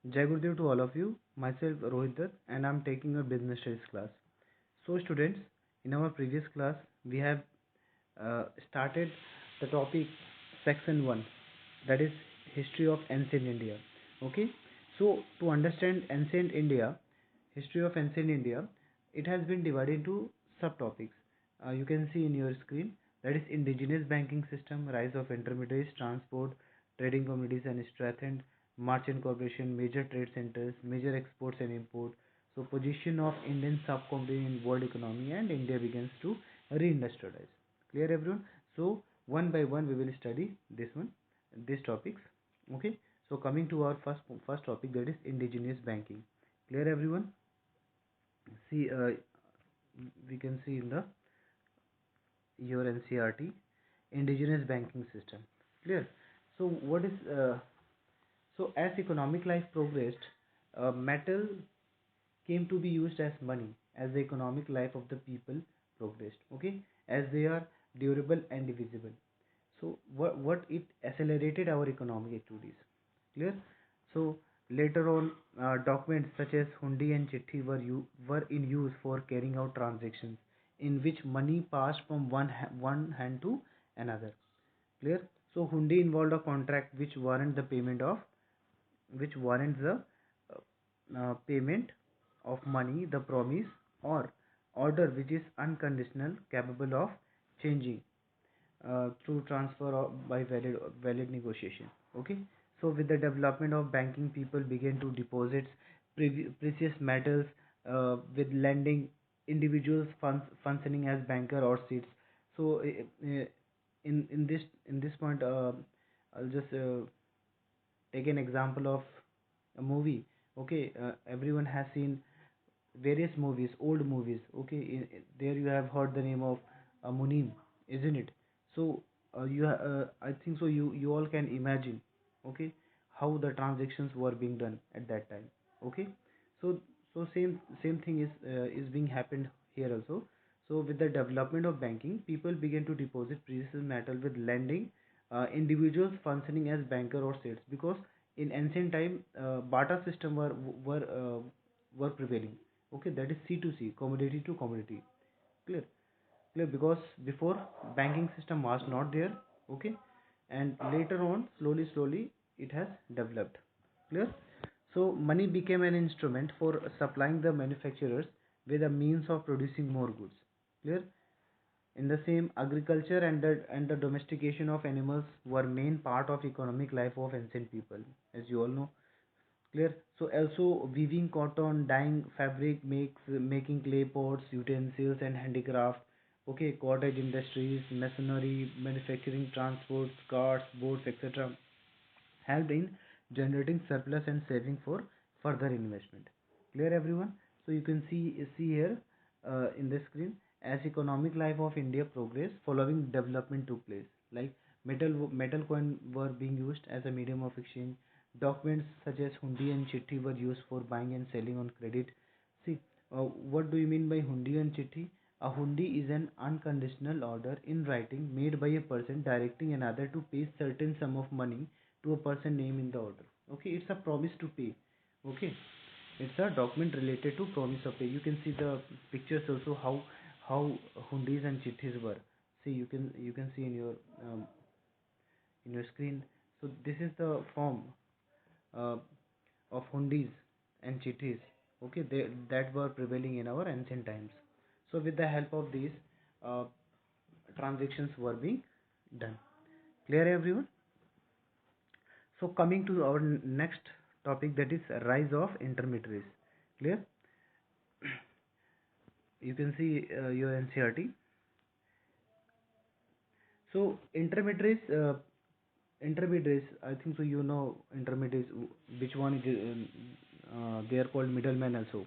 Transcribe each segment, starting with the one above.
Jai Gurudev to all of you. Myself Rohit Dutt and I'm taking a business studies class. So students, in our previous class we have started the topic section 1, that is history of ancient India. Okay? So to understand ancient India, history of ancient India, it has been divided into subtopics. You can see in your screen, that is indigenous banking system, rise of intermediaries, transport, trading communities and strengthened merchant corporation, major trade centers, major exports and import. So position of Indian subcontinent in world economy, and India begins to reindustrialize. Clear everyone? So one by one we will study this one, these topics. Okay. So coming to our first topic, that is indigenous banking. Clear everyone? See, we can see in the your NCRT, indigenous banking system. Clear? So what is so as economic life progressed, metal came to be used as money as the economic life of the people progressed. Okay, as they are durable and divisible. So what it accelerated our economic activities. Clear? So later on, documents such as hundi and chitti were in use for carrying out transactions in which money passed from one hand to another. Clear? So hundi involved a contract which warrants the payment of money, the promise or order which is unconditional, capable of changing through transfer or by valid negotiation. Okay. So with the development of banking, people began to deposit precious metals, with lending individuals functioning as banker or seeds. So in this point, I'll just take an example of a movie. Okay, everyone has seen various movies, old movies. Okay, there you have heard the name of Munim, isn't it? So I think so. You all can imagine, okay, how the transactions were being done at that time. Okay, so same thing is being happened here also. So with the development of banking, people began to deposit precious metal with lending individuals functioning as banker or sales, because in ancient time barter system were prevailing. Okay, that is C to C, commodity to commodity. Clear? Clear? Because before, banking system was not there. Okay, and later on, slowly it has developed. Clear? So money became an instrument for supplying the manufacturers with a means of producing more goods. Clear? In the same, agriculture and the domestication of animals were main part of economic life of ancient people, as you all know. Clear? So also weaving cotton, dyeing fabric, making clay pots, utensils and handicraft. Okay, cottage industries, masonry, manufacturing, transport, carts, boats, etc. helped in generating surplus and saving for further investment. Clear everyone? So you can see here in the screen, as economic life of India progressed, following development took place. Like metal coin were being used as a medium of exchange. Documents such as hundi and chitti were used for buying and selling on credit. See, what do you mean by hundi and chitti? A hundi is an unconditional order in writing made by a person directing another to pay certain sum of money to a person named in the order. Okay, it's a promise to pay. Okay, it's a document related to promise of pay. You can see the pictures also, how hundis and chittis were. See, you can see in your screen. So this is the form uh, of hundis and chittis. Okay, that were prevailing in our ancient times. So with the help of these, uh, transactions were being done. Clear everyone? So coming to our next topic, that is rise of intermediaries. Clear? You can see your NCRT. So intermediaries. I think so. You know intermediaries. Which one is? They are called middlemen also.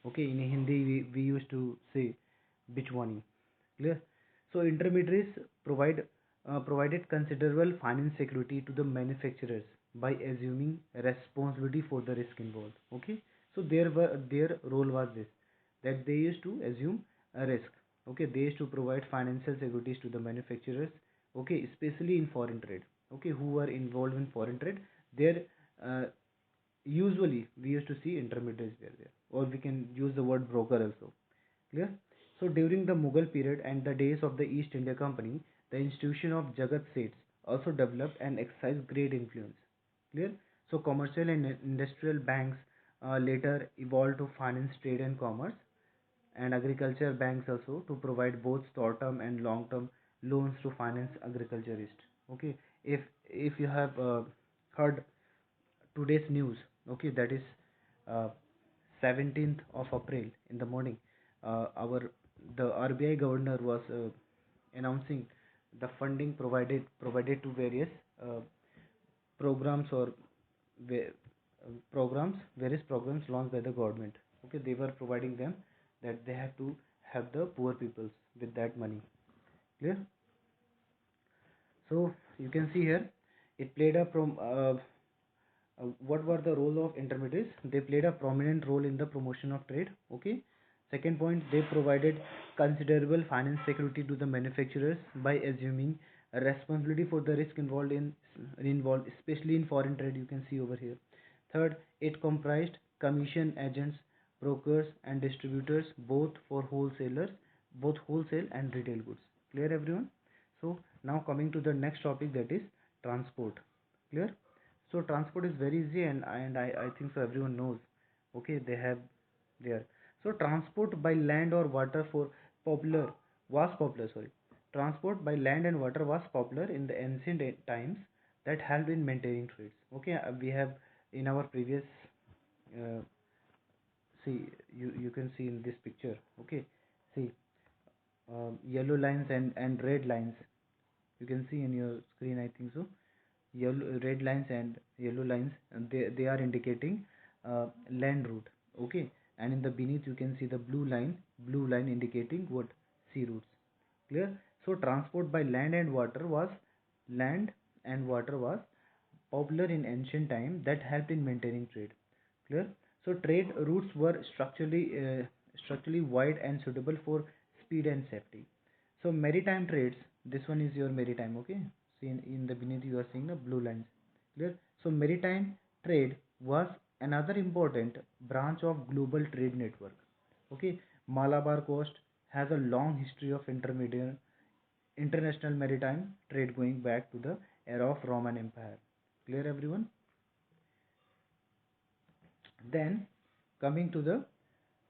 Okay, in Hindi we used to say bichwani. Clear? So intermediaries provided considerable finance security to the manufacturers by assuming responsibility for the risk involved. Okay, so their role was this, that they used to assume a risk. Okay, they used to provide financial securities to the manufacturers. Okay, especially in foreign trade. Okay, who were involved in foreign trade, their uh, Usually we used to see intermediaries were there, or we can use the word broker also. Clear? So during the Mughal period and the days of the East India Company, the institution of Jagat Seths also developed and exercised great influence. Clear? So commercial and industrial banks later evolved to finance trade and commerce, and agriculture banks also to provide both short-term and long-term loans to finance agriculturists. Okay, if you have heard today's news, okay, that is uh, 17th of April in the morning, our the RBI governor was announcing the funding provided to various uh, programs or various programs launched by the government. Okay, they were providing them that they have to help the poor peoples with that money. Clear? So you can see here, it played a what were the role of intermediaries? They played a prominent role in the promotion of trade. Okay. Second point, they provided considerable finance security to the manufacturers by assuming a responsibility for the risk involved, especially in foreign trade. You can see over here. Third, it comprised commission agents, brokers, and distributors, both wholesale and retail goods. Clear, everyone? So now coming to the next topic, that is transport. Clear? So transport is very easy, and I think so everyone knows. Okay, they have there. So transport by land or water for popular was popular. Sorry, transport by land and water was popular in the ancient times that helped in maintaining trades. Okay, we have in our previous uh, see, you can see in this picture. Okay, see, yellow lines and red lines. You can see in your screen, I think so. Yellow red lines and yellow lines, and they are indicating land route. Okay, and in the beneath you can see the blue line indicating what? Sea routes. Clear? So transport by land and water was popular in ancient time that helped in maintaining trade. Clear? So trade routes were structurally wide and suitable for speed and safety. So maritime trades, this one is your maritime. Okay, see in the beneath you are seeing the blue lines. Clear? So maritime trade was another important branch of global trade network. Okay, Malabar coast has a long history of intermediate international maritime trade going back to the era of Roman Empire. Clear, everyone? Then coming to the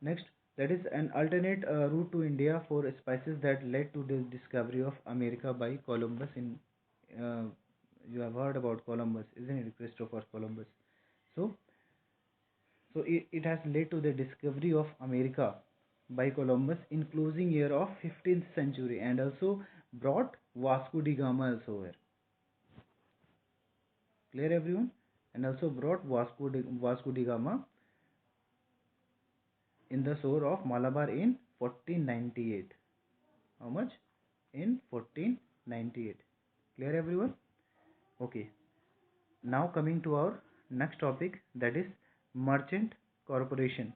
next, that is an alternate route to India for spices that led to the discovery of America by Columbus in uh, you have heard about Columbus, isn't it? Christopher Columbus. So it has led to the discovery of America by Columbus in closing year of 15th century, and also brought Vasco da Gama also here. Clear, everyone? And also brought Vasco da Gama in the shore of Malabar in 1498. How much? In 1498. Clear, everyone? Okay. Now coming to our next topic, that is merchant corporation.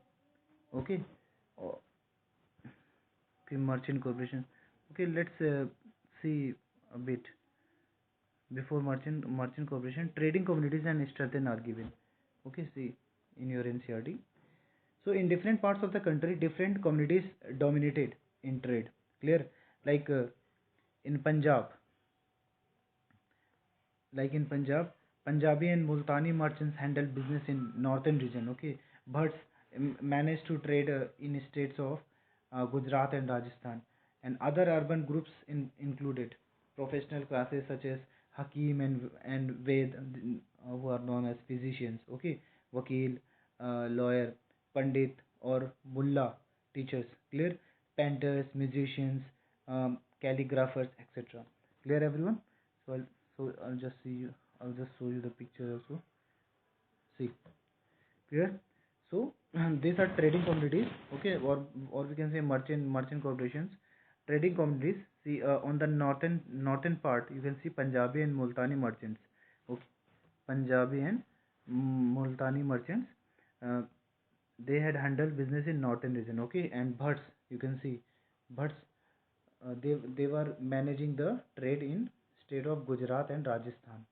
Okay. Oh, okay, merchant corporation. Okay, let's see a bit before merchant corporation. Trading communities and strength are given. Okay, see in your NCRT. So in different parts of the country, different communities dominated in trade. Clear? Like in Punjab, in Punjab, Punjabi and Multani merchants handled business in northern region. Okay, but managed to trade in states of Gujarat and Rajasthan, and other urban groups included professional classes such as Hakim and Ved, who are known as physicians. Okay, Vakil, lawyer, Pandit, or Mullah, teachers. Clear? Painters, musicians, calligraphers, etc. Clear, everyone? So I'll just see you. I'll just show you the picture also. See, clear? So these are trading communities, okay, or we can say merchant corporations. Trading communities. See, on the northern part, you can see Punjabi and Multani merchants. Okay, Punjabi and Multani merchants. Uh, they had handled business in northern region. Okay, and Bhatts, you can see Bhatts, they were managing the trade in state of Gujarat and Rajasthan.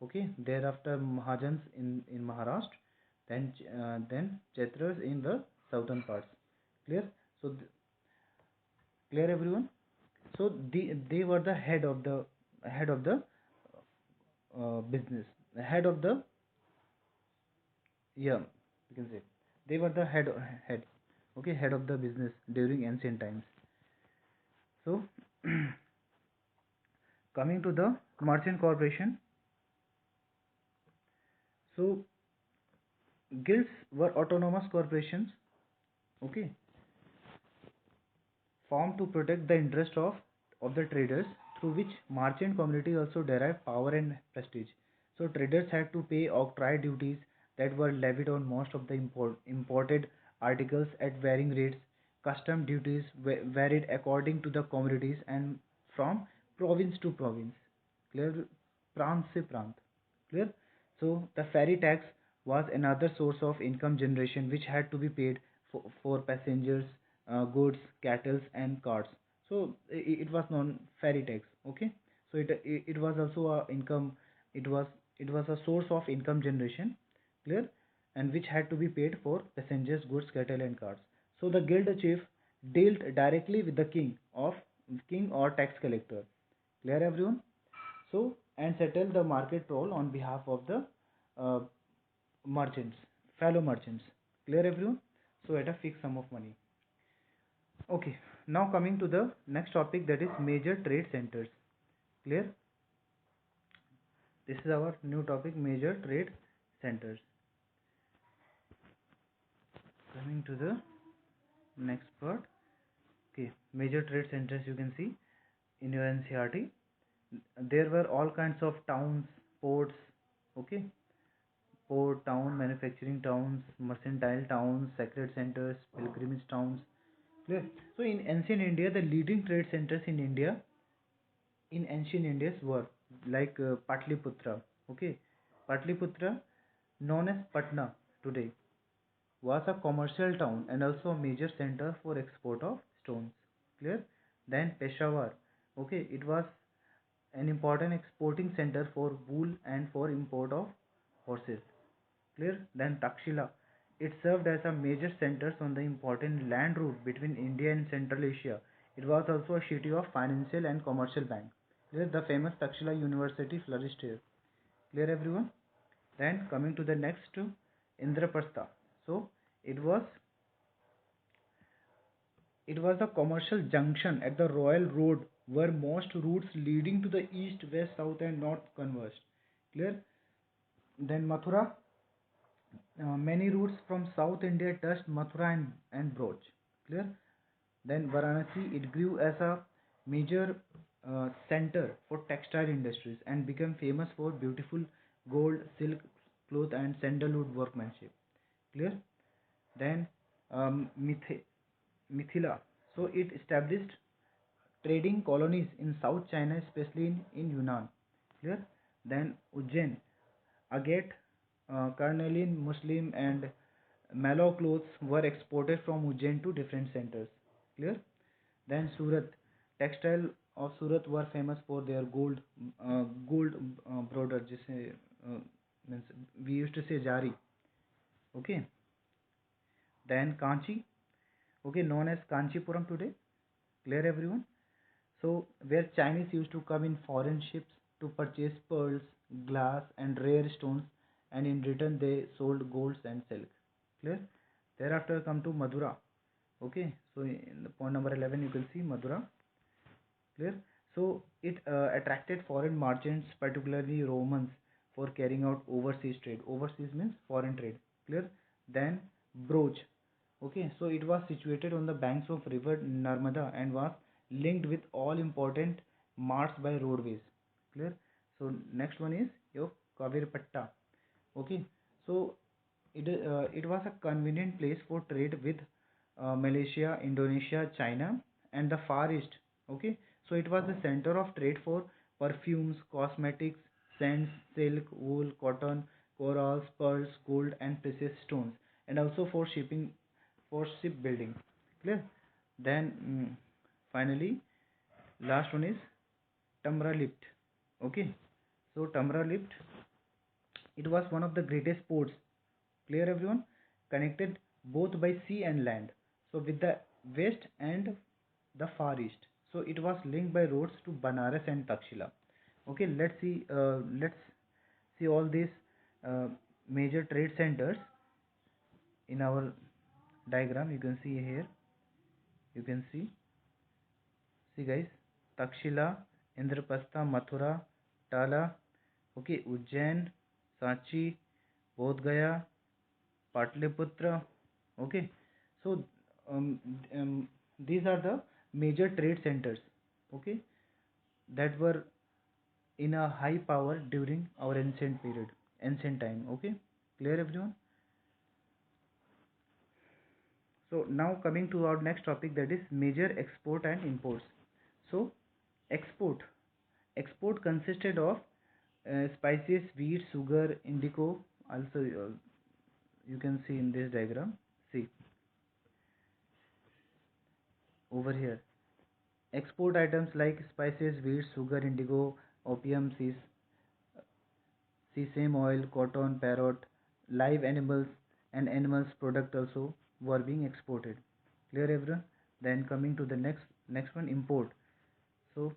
Okay, thereafter Mahajans in Maharashtra. then Kshetras in the southern parts. Clear? So clear everyone? So they were the head of the business, the head of the, yeah, you can say they were the head, okay, head of the business during ancient times. So coming to the merchant corporation, so guilds were autonomous corporations, okay, formed to protect the interest of the traders, through which merchant community also derived power and prestige. So traders had to pay octroi duties that were levied on most of the imported articles at varying rates. Custom duties varied according to the commodities and from province to province. Clear? Prant se prant. Clear? So the ferry tax was another source of income generation which had to be paid for passengers, goods, cattle, and carts. So it was known ferry tax. Okay, so it was also a income. It was it was a source of income generation. Clear, and which had to be paid for passengers, goods, cattle, and carts. So the guild chief dealt directly with the king or tax collector. Clear, everyone? So and settle the market toll on behalf of the uh, merchants, fellow merchants. Clear, everyone? So at a fixed sum of money. Okay, now coming to the next topic, that is major trade centers. Clear? This is our new topic, major trade centers. Coming to the next part. Okay, major trade centers you can see in your NCRT. There were all kinds of towns, ports, okay, port town, manufacturing towns, mercantile towns, sacred centers, pilgrimage towns. Clear? So in ancient India, the leading trade centers in ancient India were like Patliputra. Okay, Patliputra, known as Patna today, was a commercial town and also a major center for export of stones. Clear? Then Peshawar. Okay, it was an important exporting center for wool and for import of horses. Clear? Then Takshila. It served as a major center on the important land route between India and Central Asia. It was also a city of financial and commercial bank. Clear? The famous Takshila University flourished here. Clear, everyone? Then coming to the next, Indraprastha. So it was it was a commercial junction at the Royal Road where most routes leading to the east, west, south, and north converged. Clear? Then Mathura. Many routes from South India touched Mathura and Broj. Clear? Then Varanasi, it grew as a major center for textile industries and became famous for beautiful gold, silk, cloth, and sandalwood workmanship. Clear? Then Mithila. So it established trading colonies in South China, especially in Yunnan. Clear? Then Ujjain, agate, carnelian, Muslim, and mallow clothes were exported from Ujjain to different centers. Clear? Then Surat, textile of Surat were famous for their gold broader. जिसे means we used to say jari. Okay. Then Kanchi, okay, known as Kanchipuram today. Clear, everyone? So, where Chinese used to come in foreign ships to purchase pearls, glass, and rare stones, and in return they sold golds and silk. Clear? Thereafter, come to Madura. Okay, so in the point number 11, you can see Madura. Clear? So, it attracted foreign merchants, particularly Romans, for carrying out overseas trade. Overseas means foreign trade. Clear? Then, Brooch. Okay, so it was situated on the banks of river Narmada and was linked with all important marts by roadways. Clear? So next one is your Kavirpatta. Okay, so it was a convenient place for trade with Malaysia, Indonesia, China, and the Far East. Okay, so it was the center of trade for perfumes, cosmetics, scents, silk, wool, cotton, corals, pearls, gold, and precious stones, and also for shipping, for shipbuilding. Clear? Then finally, last one is Tamra Lift. Okay, so Tamra Lift, it was one of the greatest ports. Clear everyone? Connected both by sea and land. So with the west and the far east. So it was linked by roads to Banaras and Takshila. Okay, let's see all these uh, major trade centers in our diagram. You can see here. You can see guys, Takshila, Indraprastha, Mathura, Tala, okay, Ujjain, Sanchi, Bodh Gaya, Patliputra, okay. So um, these are the major trade centers, okay, that were in a high power during our ancient period, ancient time, okay. Clear everyone? So now coming to our next topic, that is major export and imports. So export export consisted of spices, wheat, sugar, indigo. Also, you can see in this diagram. See over here. Export items like spices, wheat, sugar, indigo, opium, sesame oil, cotton, parrot, live animals, and animals product also were being exported. Clear everyone? Then coming to the next one, import. So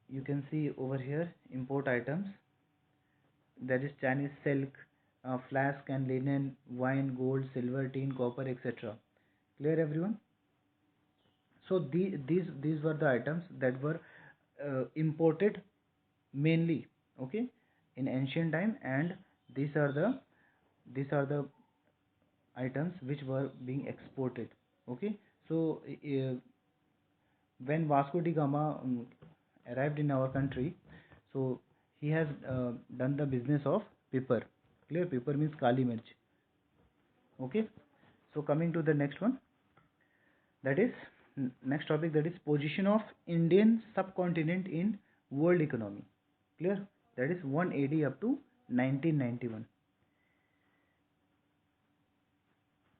you can see over here import items, that is Chinese silk, flask and linen, wine, gold, silver, tin, copper, etc. Clear everyone? So these were the items that were imported mainly, okay, in ancient time, and these are the items which were being exported, okay. So when Vasco da Gama arrived in our country, so he has done the business of pepper. Clear? Pepper means kali mirch, okay. So coming to the next one, that is next topic, that is position of Indian subcontinent in world economy. Clear? That is 1 AD up to 1991.